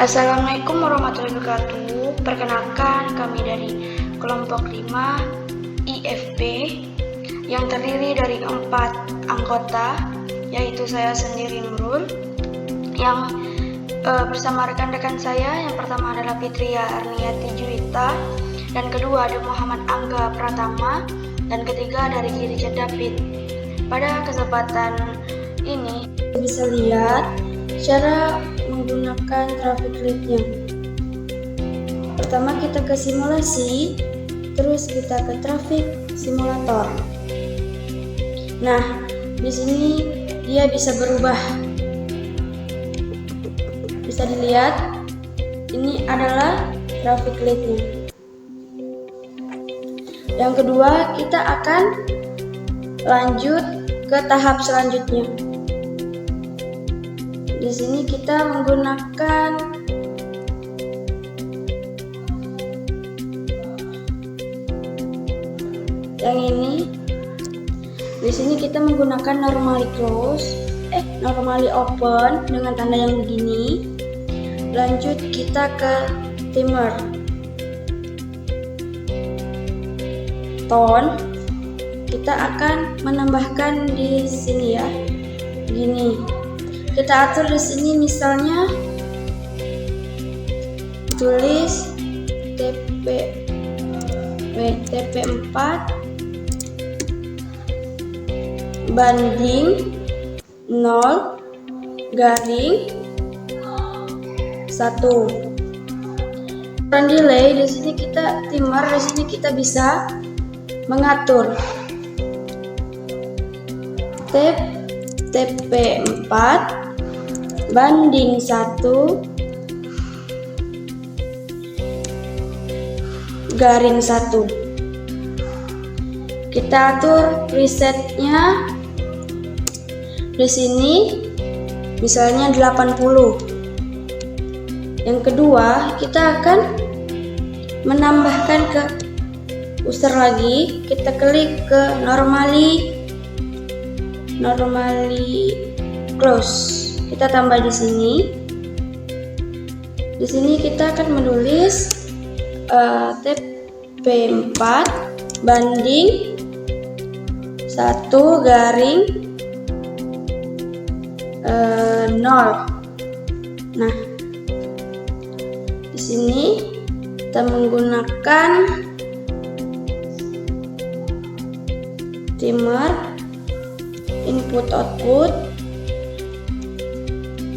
Assalamualaikum warahmatullahi wabarakatuh. Perkenalkan, kami dari kelompok 5 IFB yang terdiri dari 4 anggota, yaitu saya sendiri Nurul, yang bersama rekan-rekan saya. Yang pertama adalah Fitria Arniati Juwita, dan kedua ada Muhammad Angga Pratama, dan ketiga dari Richard David. Pada kesempatan ini bisa lihat cara menggunakan traffic light-nya. Pertama kita ke simulasi, terus kita ke traffic simulator. Nah, di sini dia bisa berubah. Bisa dilihat, ini adalah traffic light-nya. Yang kedua, kita akan lanjut ke tahap selanjutnya. Di sini kita menggunakan yang ini. Di sini kita menggunakan normally normally open dengan tanda yang begini. Lanjut kita ke timer. Tone kita akan menambahkan di sini ya. Gini. Kita atur di sini, misalnya tulis TP4 banding 0 garing 1. Run delay di sini kita timer, di sini kita bisa mengatur TP4 banding 1 garing 1. Kita atur presetnya di sini, misalnya 80. Yang kedua, kita akan menambahkan ke user lagi. Kita klik ke normally close. Kita tambah di sini. Di sini kita akan menulis TP4 banding 1 garing 0. Nah, di sini kita menggunakan timer input output.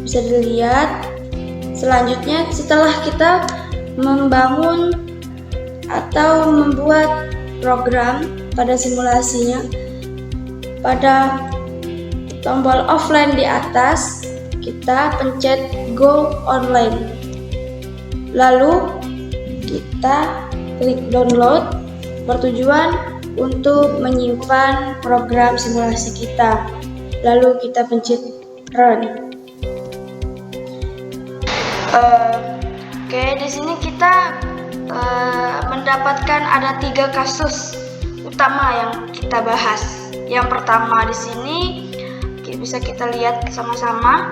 Bisa dilihat. Selanjutnya, setelah kita membangun atau membuat program pada simulasinya, pada tombol offline di atas kita pencet go online, lalu kita klik download, bertujuan untuk menyimpan program simulasi kita, lalu kita pencet run. Oke, di sini kita mendapatkan ada 3 kasus utama yang kita bahas. Yang pertama di sini bisa kita lihat sama-sama,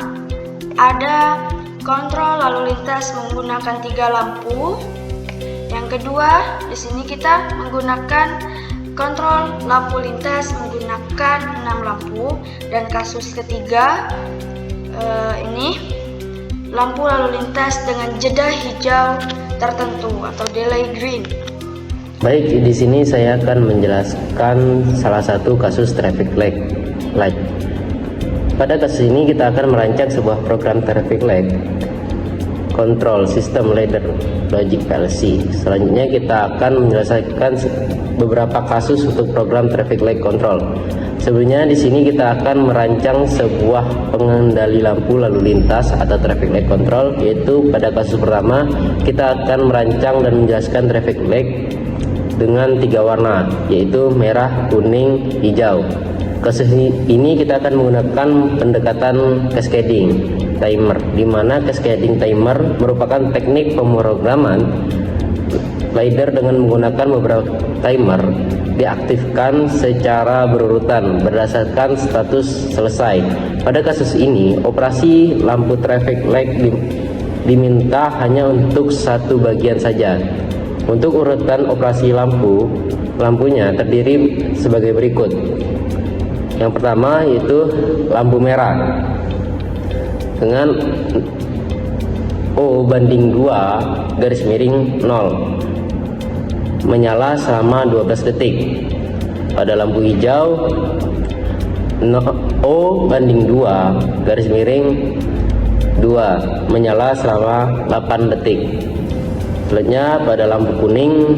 ada kontrol lalu lintas menggunakan 3 lampu. Yang kedua di sini kita menggunakan kontrol lampu lintas menggunakan 6 lampu, dan kasus ketiga ini lampu lalu lintas dengan jeda hijau tertentu atau delay green. Baik, di sini saya akan menjelaskan salah satu kasus traffic light. Pada kasus ini kita akan merancang sebuah program traffic light control system ladder logic PLC. Selanjutnya kita akan menyelesaikan beberapa kasus untuk program traffic light control. Sebelumnya di sini kita akan merancang sebuah pengendali lampu lalu lintas atau traffic light control, yaitu pada kasus pertama kita akan merancang dan menjelaskan traffic light dengan 3 warna, yaitu merah, kuning, hijau. Kasus ini kita akan menggunakan pendekatan cascading timer, di mana cascading timer merupakan teknik pemrograman ladder dengan menggunakan beberapa timer diaktifkan secara berurutan berdasarkan status selesai. Pada kasus ini, operasi lampu traffic light diminta hanya untuk satu bagian saja. Untuk urutan operasi lampunya terdiri sebagai berikut. Yang pertama yaitu lampu merah dengan O banding 2 garis miring 0 menyala selama 12 detik. Pada lampu hijau O banding 2 garis miring 2 menyala selama 8 detik. Selanjutnya pada lampu kuning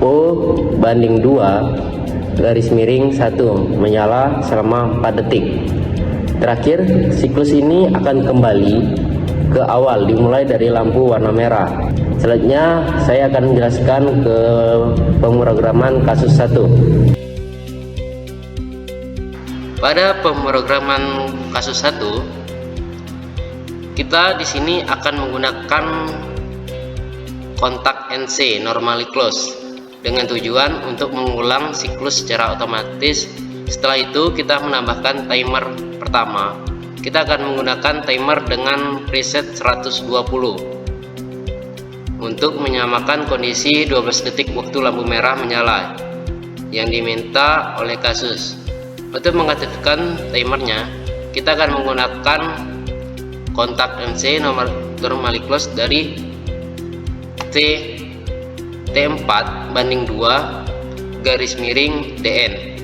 O banding 2 garis miring 1 menyala selama 4 detik. Terakhir, siklus ini akan kembali ke awal dimulai dari lampu warna merah. Selanjutnya saya akan menjelaskan ke pemrograman kasus 1. Pada pemrograman kasus 1, kita di sini akan menggunakan kontak NC normally close dengan tujuan untuk mengulang siklus secara otomatis. Setelah itu kita menambahkan timer pertama. Kita akan menggunakan timer dengan preset 120 untuk menyamakan kondisi 12 detik waktu lampu merah menyala yang diminta oleh kasus. Untuk mengaktifkan timernya, kita akan menggunakan kontak NC normally close dari T4 banding 2 garis miring DN,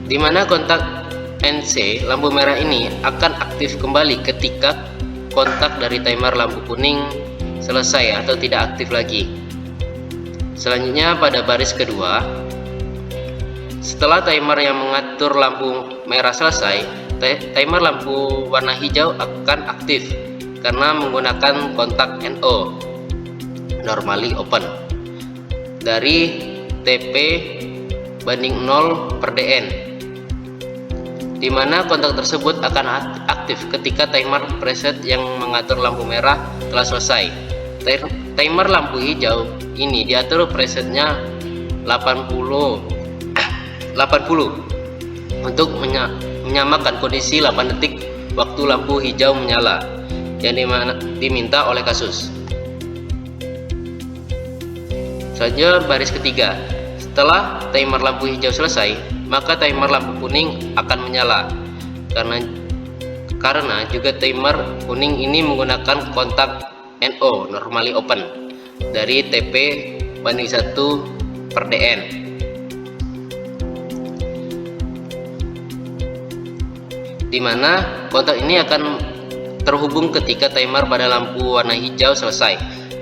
di mana kontak NC lampu merah ini akan aktif kembali ketika kontak dari timer lampu kuning selesai atau tidak aktif lagi. Selanjutnya pada baris kedua, setelah timer yang mengatur lampu merah selesai, timer lampu warna hijau akan aktif karena menggunakan kontak NO normally open dari TP banding 0 per DN, di mana kontak tersebut akan aktif ketika timer preset yang mengatur lampu merah telah selesai. Timer lampu hijau ini diatur presetnya 80 untuk menyamakan kondisi 8 detik waktu lampu hijau menyala yang diminta oleh kasus. Selanjutnya baris ketiga, setelah timer lampu hijau selesai, maka timer lampu kuning akan menyala karena juga timer kuning ini menggunakan kontak NO normally open dari TP banding 1 per DN, di mana kontak ini akan terhubung ketika timer pada lampu warna hijau selesai.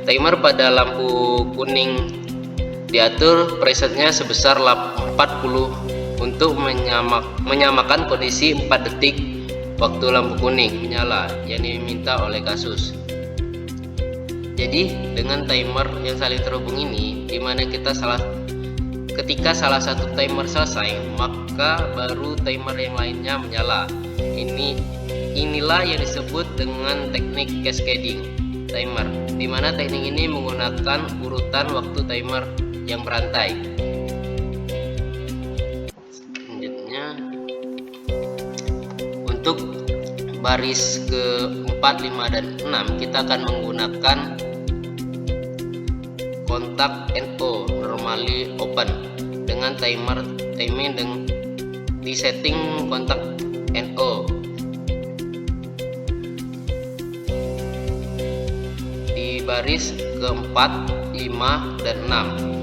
Timer pada lampu kuning diatur presetnya sebesar 40 untuk menyamakan kondisi 4 detik waktu lampu kuning menyala yang diminta oleh kasus. Jadi dengan timer yang saling terhubung ini, dimana ketika salah satu timer selesai, maka baru timer yang lainnya menyala. Inilah yang disebut dengan teknik cascading timer, di mana teknik ini menggunakan urutan waktu timer yang berantai. Selanjutnya untuk baris ke-4, 5, dan 6 kita akan menggunakan kontak NO normally open dengan timing di setting kontak NO di baris ke-4, 5, dan 6.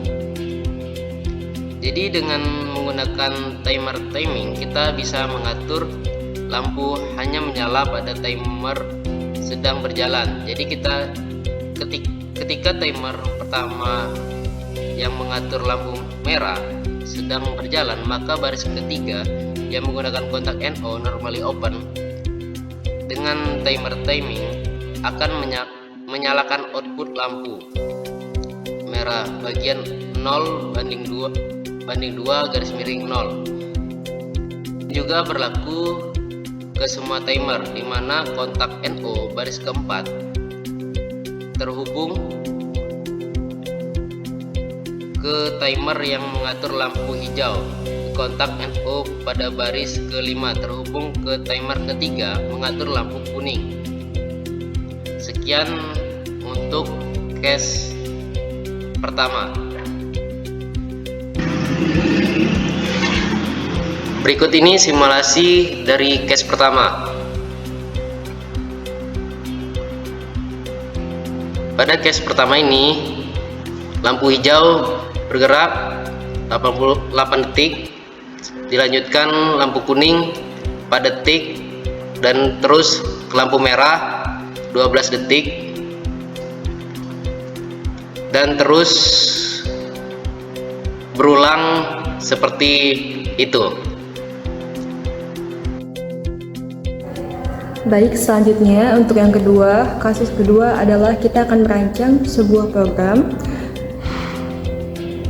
Jadi dengan menggunakan timer timing, kita bisa mengatur lampu hanya menyala pada timer sedang berjalan. Jadi ketika timer pertama yang mengatur lampu merah sedang berjalan, maka baris ketiga yang menggunakan kontak NO normally open dengan timer timing akan menyalakan output lampu merah bagian 0 banding 2 garis miring 0. Juga berlaku ke semua timer, di mana kontak NO baris keempat terhubung ke timer yang mengatur lampu hijau, kontak NO pada baris kelima terhubung ke timer ketiga mengatur lampu kuning. Sekian untuk case pertama. Berikut ini simulasi dari case pertama. Pada case pertama ini, lampu hijau bergerak 88 detik, dilanjutkan lampu kuning 4 detik, dan terus ke lampu merah 12 detik, dan terus berulang seperti itu. Baik, selanjutnya untuk yang kedua, kasus kedua adalah kita akan merancang sebuah program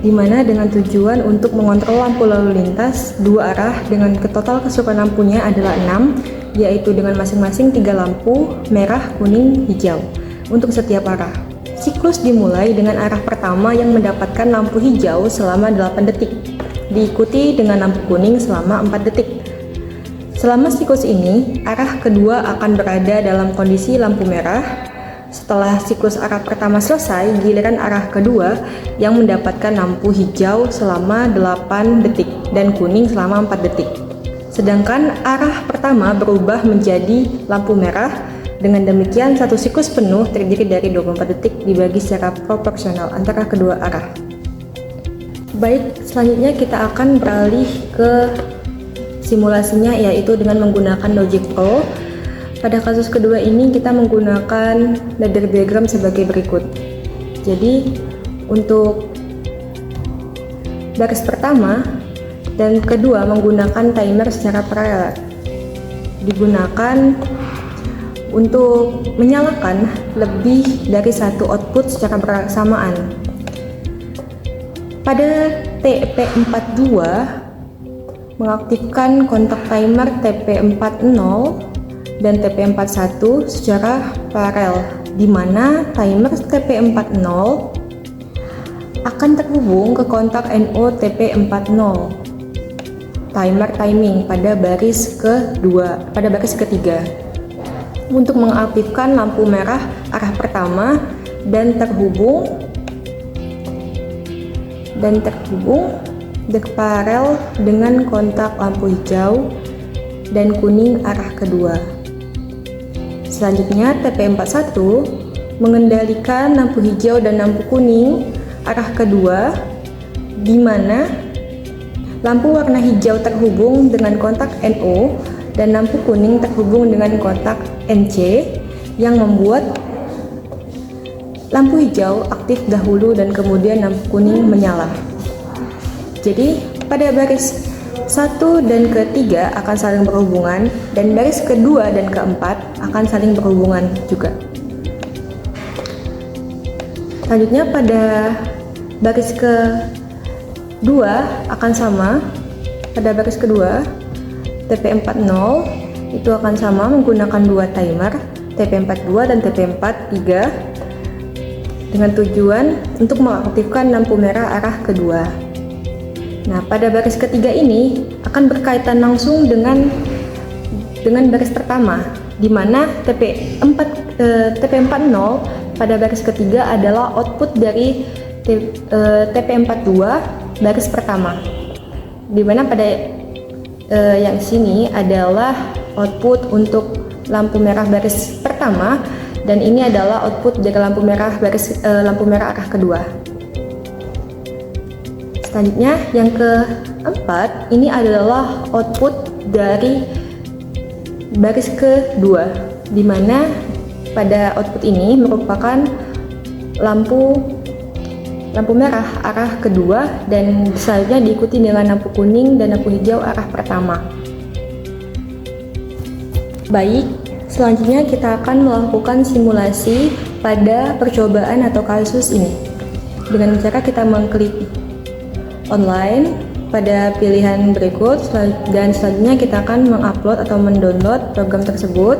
di mana dengan tujuan untuk mengontrol lampu lalu lintas dua arah dengan total keseluruhan lampunya adalah 6, yaitu dengan masing-masing 3 lampu merah, kuning, hijau untuk setiap arah. Siklus dimulai dengan arah pertama yang mendapatkan lampu hijau selama 8 detik, diikuti dengan lampu kuning selama 4 detik. Selama siklus ini, arah kedua akan berada dalam kondisi lampu merah. Setelah siklus arah pertama selesai, giliran arah kedua yang mendapatkan lampu hijau selama 8 detik dan kuning selama 4 detik. Sedangkan arah pertama berubah menjadi lampu merah. Dengan demikian, satu siklus penuh terdiri dari 24 detik dibagi secara proporsional antara kedua arah. Baik, selanjutnya kita akan beralih ke simulasinya, yaitu dengan menggunakan Logic Pro. Pada kasus kedua ini kita menggunakan ladder diagram sebagai berikut. Jadi untuk baris pertama dan kedua menggunakan timer secara paralel. Digunakan untuk menyalakan lebih dari satu output secara bersamaan. Pada TP42 mengaktifkan kontak timer TP40 dan TP41 secara paralel, di mana timer TP40 akan terhubung ke kontak NO TP40 timer timing pada baris ketiga untuk mengaktifkan lampu merah arah pertama dan terhubung paralel dengan kontak lampu hijau dan kuning arah kedua. Selanjutnya TP41 mengendalikan lampu hijau dan lampu kuning arah kedua, di mana lampu warna hijau terhubung dengan kontak NO dan lampu kuning terhubung dengan kontak NC, yang membuat lampu hijau aktif dahulu dan kemudian lampu kuning menyala. Jadi pada baris 1 dan ketiga akan saling berhubungan, dan baris kedua dan keempat akan saling berhubungan juga. Selanjutnya pada baris kedua akan sama. Pada baris kedua TP40 itu akan sama menggunakan 2 timer TP42 dan TP43 dengan tujuan untuk mengaktifkan lampu merah arah kedua. Nah, pada baris ketiga ini akan berkaitan langsung dengan baris pertama, di mana TP40 pada baris ketiga adalah output dari TP42 baris pertama, di mana pada yang sini adalah output untuk lampu merah baris pertama, dan ini adalah output dari lampu merah arah kedua. Selanjutnya yang keempat, ini adalah output dari baris kedua, di mana pada output ini merupakan lampu merah arah kedua, dan selanjutnya diikuti dengan lampu kuning dan lampu hijau arah pertama. Baik, selanjutnya kita akan melakukan simulasi pada percobaan atau kasus ini dengan cara kita mengklik online pada pilihan berikut, dan selanjutnya kita akan mengupload atau mendownload program tersebut.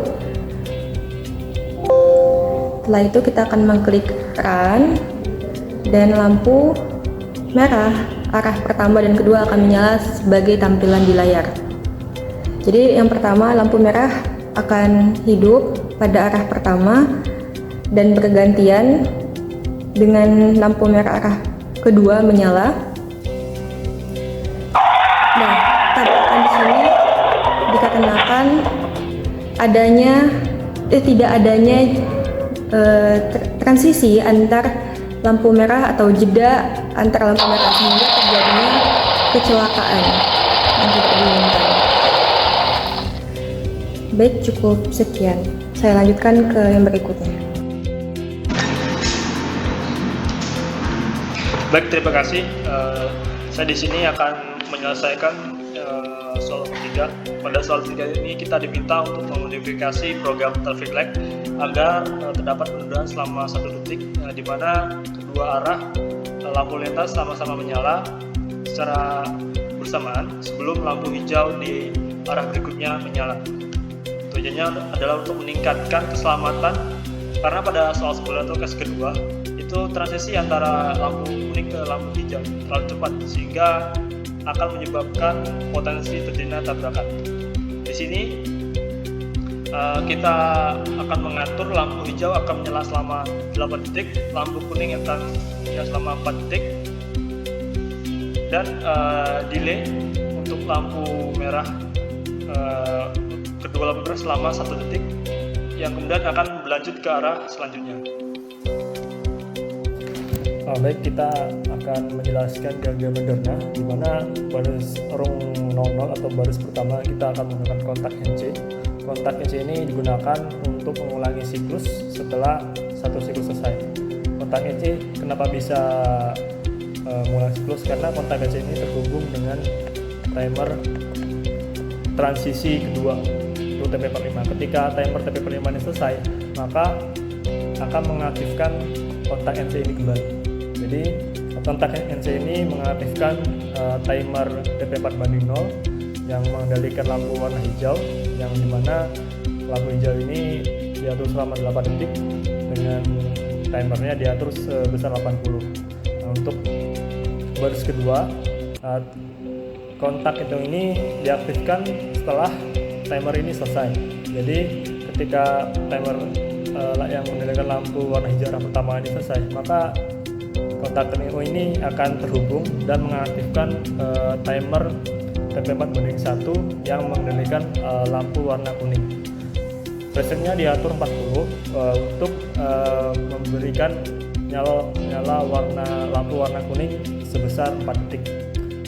Setelah itu kita akan mengklik run, dan lampu merah arah pertama dan kedua akan menyala sebagai tampilan di layar. Jadi yang pertama, lampu merah akan hidup pada arah pertama dan bergantian dengan lampu merah arah kedua menyala. Nah, tabrakan di sini dikarenakan tidak adanya transisi antar lampu merah atau jeda antar lampu merah, sehingga terjadinya kecelakaan yang tidak diinginkan. Baik, cukup sekian. Saya lanjutkan ke yang berikutnya. Baik, terima kasih. Saya di sini akan menyelesaikan soal ketiga. Pada soal ketiga ini kita diminta untuk memodifikasi program traffic light agar terdapat penundaan selama 1 detik, di mana kedua arah lampu lintas sama-sama menyala secara bersamaan sebelum lampu hijau di arah berikutnya menyala. Tujuannya adalah untuk meningkatkan keselamatan, karena pada soal sebelumnya atau case kedua itu transisi antara lampu kuning ke lampu hijau terlalu cepat sehingga akan menyebabkan potensi terjadinya tabrakan. Di sini kita akan mengatur lampu hijau akan menyala selama 8 detik, lampu kuning akan menyala selama 4 detik, dan delay untuk lampu merah kedua lampu merah selama 1 detik, yang kemudian akan berlanjut ke arah selanjutnya. Baik, kita akan menjelaskan gaya moderna, di mana baris rung 00 atau baris pertama kita akan menggunakan kontak NC. Kontak NC ini digunakan untuk mengulangi siklus setelah satu siklus selesai. Kontak NC kenapa bisa mengulangi siklus? Karena kontak NC ini terhubung dengan timer transisi kedua, itu TP45. Ketika timer TP45 ini selesai, maka akan mengaktifkan kontak NC ini kembali. Jadi kontak NC ini mengaktifkan timer TP4:0 yang mengendalikan lampu warna hijau, yang dimana lampu hijau ini diatur selama 8 detik dengan timernya diatur sebesar 80. Nah, untuk baris kedua, kontak itu ini diaktifkan setelah timer ini selesai. Jadi ketika timer yang mengendalikan lampu warna hijau arah pertama ini selesai, maka kontak NO ini akan terhubung dan mengaktifkan timer TP4:1 yang mengendalikan lampu warna kuning. Presetnya diatur 40 untuk memberikan nyala lampu warna kuning sebesar 4 detik.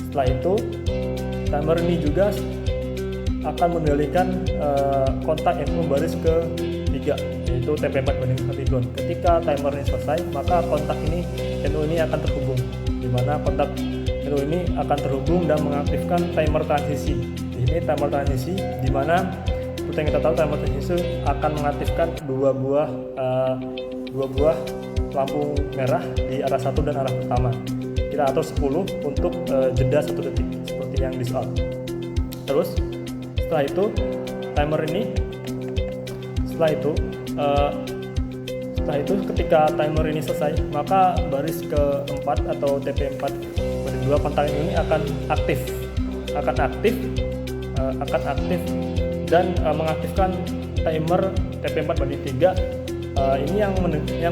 Setelah itu, timer ini juga akan mengendalikan kontak NO baris ke-3, yaitu TP4:1. Ketika timer ini selesai, maka kontak NO ini akan terhubung, di mana kontak NO ini akan terhubung dan mengaktifkan timer transisi. Ini timer transisi, di mana seperti yang kita tahu, timer transisi akan mengaktifkan dua buah lampu merah di arah 1 dan arah pertama. Kita atur 10 untuk jeda 1 detik seperti yang di soal. Terus setelah itu timer ini setelah itu ketika timer ini selesai, maka baris keempat atau TP4:2 kontak ini akan aktif dan mengaktifkan timer TP4:3. Ini yang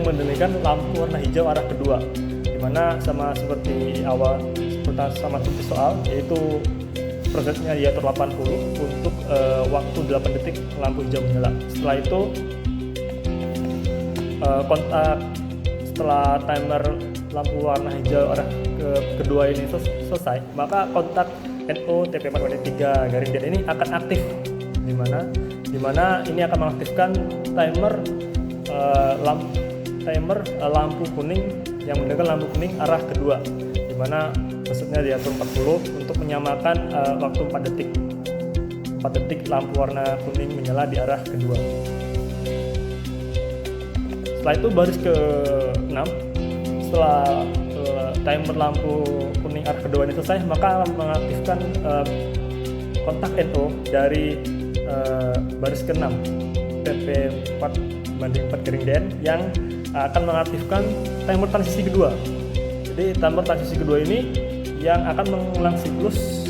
mengendalikan lampu warna hijau arah kedua, dimana sama seperti soal, yaitu prosesnya diatur 80 untuk waktu 8 detik lampu hijau menyala. Setelah itu setelah timer lampu warna hijau arah kedua ini selesai, maka kontak NO TP4:3 ini akan aktif, dimana ini akan mengaktifkan timer lampu kuning yang mengendalikan lampu kuning arah kedua, dimana maksudnya diatur 40 untuk menyamakan waktu 4 detik lampu warna kuning menyala di arah kedua. Setelah itu baris ke-6, setelah timer lampu kuning arah kedua ini selesai, maka mengaktifkan kontak NO dari baris ke-6 TP4:4 yang akan mengaktifkan timer transisi kedua. Jadi timer transisi kedua ini yang akan mengulang siklus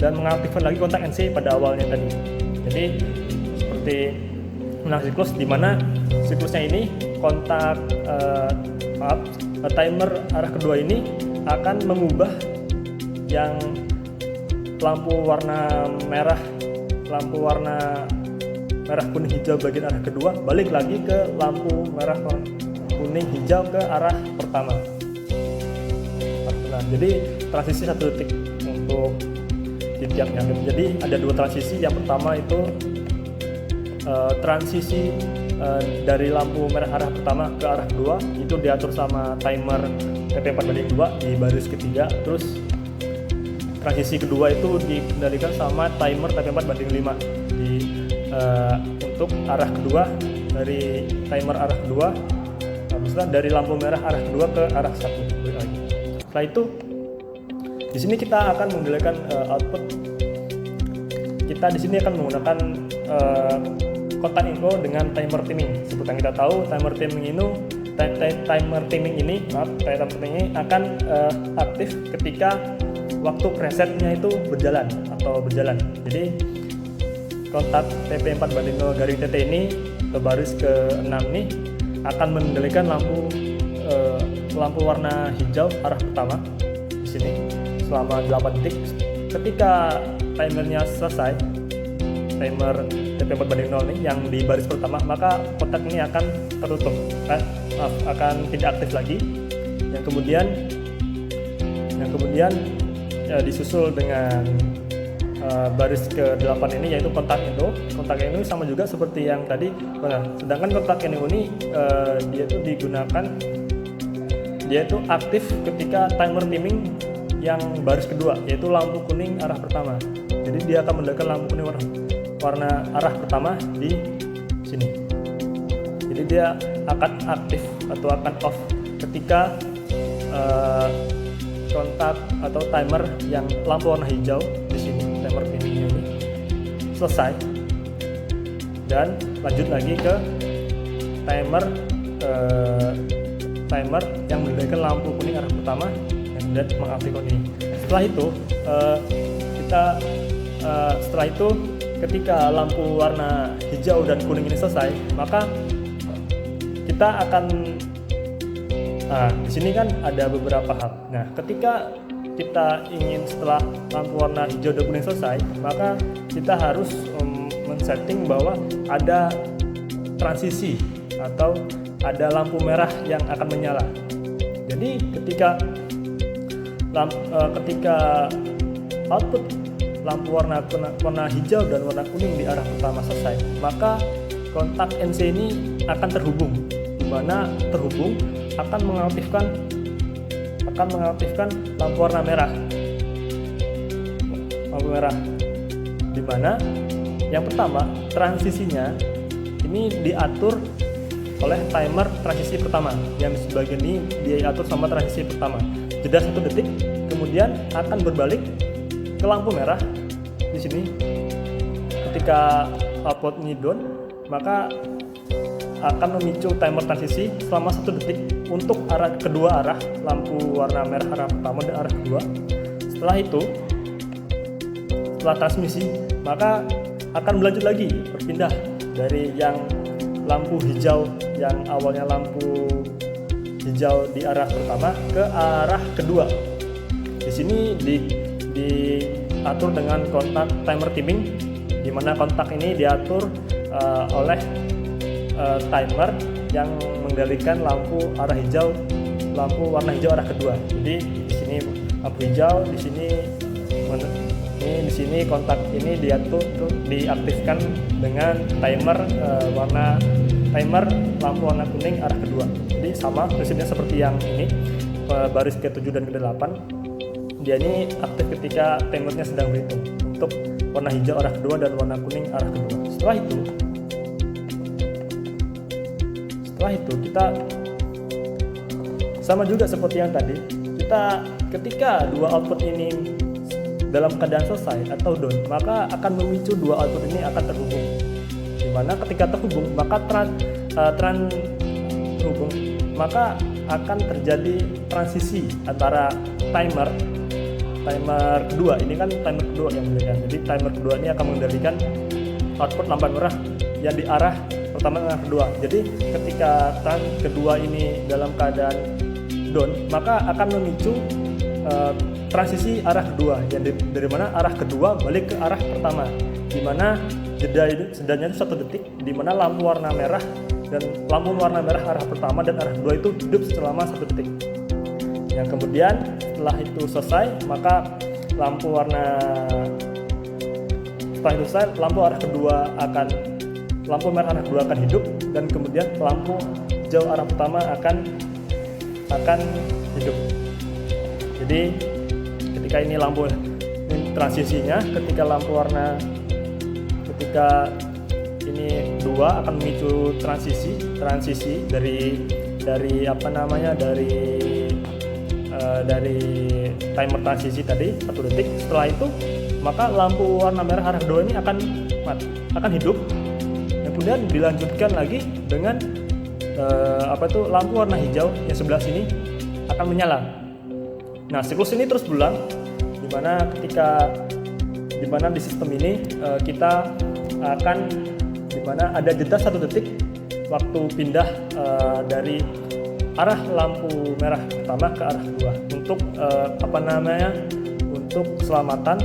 dan mengaktifkan lagi kontak NC pada awalnya tadi. Jadi seperti mengulang siklus, di mana siklusnya ini kontak timer arah kedua ini akan mengubah yang lampu warna merah kuning hijau bagian arah kedua balik lagi ke lampu merah kuning hijau ke arah pertama. Nah, jadi transisi 1 detik untuk di tiapnya. Jadi ada 2 transisi. Yang pertama itu transisi dari lampu merah arah pertama ke arah kedua, itu diatur sama timer TP4/2 di baris ketiga. Terus transisi kedua itu dikendalikan sama timer TP4/5 di untuk arah kedua, dari timer arah kedua, misalnya dari lampu merah arah kedua ke arah 1 lagi. Setelah itu di sini kita akan menggunakan output. Kita di sini akan menggunakan kontak info dengan timer timing. Seperti yang kita tahu, timer timing ini akan aktif ketika waktu presetnya itu berjalan. Jadi kontak TP4/TT ini ke baris ke-6 ini akan mengendalikan lampu warna hijau arah pertama di sini selama 8 detik. Ketika timernya selesai, timer TP4/0 ini yang di baris pertama, maka kontak ini akan tertutup, akan tidak aktif lagi. Yang kemudian disusul dengan baris ke-8 ini, yaitu kontak Endo. Kontak Endo sama juga seperti yang tadi. Sedangkan kontak Endo ini dia itu aktif ketika timer timing yang baris kedua, yaitu lampu kuning arah pertama. Jadi dia akan mendekatkan lampu kuning warna arah pertama di sini. Jadi dia akan aktif atau akan off ketika kontak atau timer yang lampu warna hijau di sini, timer timingnya ini selesai, dan lanjut lagi ke timer yang mendekatkan lampu kuning arah pertama dan mengaktifkan ini. Setelah itu ketika lampu warna hijau dan kuning ini selesai, maka kita akan di sini kan ada beberapa hal. Nah, ketika kita ingin setelah lampu warna hijau dan kuning selesai, maka kita harus men-setting bahwa ada transisi atau ada lampu merah yang akan menyala. Jadi ketika output lampu warna hijau dan warna kuning di arah pertama selesai, maka kontak NC ini akan terhubung, di mana terhubung akan mengaktifkan lampu warna merah, di mana yang pertama transisinya ini diatur oleh timer transisi pertama, yang sebagian ini diatur sama transisi pertama. Jeda 1 detik, kemudian akan berbalik ke lampu merah di sini. Ketika output ini down, maka akan memicu timer transisi selama 1 detik untuk kedua arah, lampu warna merah arah pertama dan arah kedua. Setelah itu, setelah transmisi, maka akan berlanjut lagi, berpindah dari yang lampu hijau yang awalnya lampu hijau di arah pertama ke arah kedua. Di sini diatur dengan kontak timer timing, di mana kontak ini diatur oleh timer yang mengendalikan lampu warna hijau arah kedua. Jadi di sini lampu hijau, di sini kontak ini diaktifkan dengan timer lampu warna kuning arah kedua. Jadi sama prinsipnya seperti yang ini, baris ke-7 dan ke-8. Dia ini aktif ketika timernya sedang berhitung untuk warna hijau arah kedua dan warna kuning arah kedua. Setelah itu kita sama juga seperti yang tadi, ketika dua output ini dalam keadaan selesai atau down, maka akan memicu dua output ini akan terhubung. Dimana ketika terhubung, maka akan terjadi transisi antara timer kedua. Ini kan timer kedua yang mengendalikan. Jadi timer kedua ini akan mengendalikan output lampu merah yang di arah pertama dan arah kedua. Jadi ketika time kedua ini dalam keadaan down, maka akan memicu transisi arah kedua, yang dari mana arah kedua balik ke arah pertama, di mana jedanya itu 1 detik, di mana lampu warna merah arah pertama dan arah kedua itu hidup selama 1 detik. Yang kemudian setelah itu selesai, maka lampu merah arah kedua akan hidup, dan kemudian lampu hijau arah pertama akan hidup. Jadi ketika ini transisinya, ketika ini 2 akan memicu transisi dari timer transisi tadi 1 detik. Setelah itu maka lampu warna merah arah kedua ini akan hidup, dan kemudian dilanjutkan lagi dengan lampu warna hijau yang sebelah sini akan menyala. Nah, siklus ini terus berulang, di mana di sistem ini kita akan ada jeda 1 detik waktu pindah dari arah lampu merah pertama ke arah kedua untuk untuk keselamatan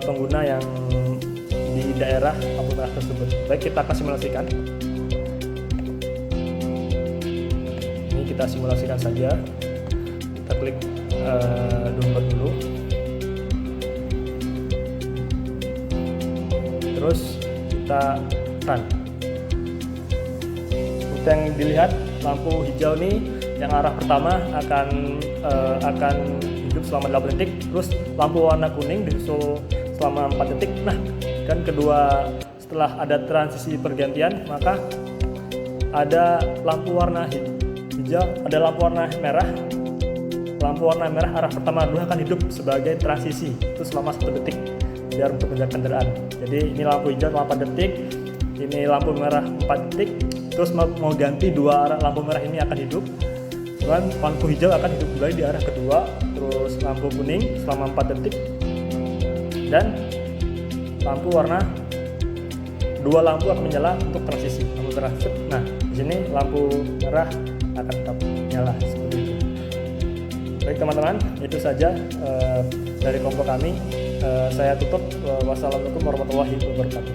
pengguna yang di daerah lampu merah tersebut. Baik, kita akan simulasikan. Ini kita simulasikan saja. Kita klik download dulu. Terus kita run. Seperti yang dilihat, lampu hijau ini yang arah pertama akan hidup selama 8 detik, terus lampu warna kuning disusul selama 4 detik. Nah, dan kedua, setelah ada transisi pergantian, maka ada lampu warna hijau, ada lampu warna merah. Lampu warna merah arah pertama dua akan hidup sebagai transisi, itu selama 1 detik biar untuk menjaga kendaraan. Jadi ini lampu hijau selama 4 detik, ini lampu merah 4 detik, terus mau ganti 2 arah lampu merah ini akan hidup, dan lampu hijau akan hidup kembali di arah kedua, terus lampu kuning selama 4 detik, dan lampu warna 2 lampu akan menyala untuk transisi lampu merah. Nah, di sini lampu merah akan tetap nyala seperti itu. Baik teman-teman, itu saja dari kelompok kami. Saya tutup. Wassalamualaikum warahmatullahi wabarakatuh.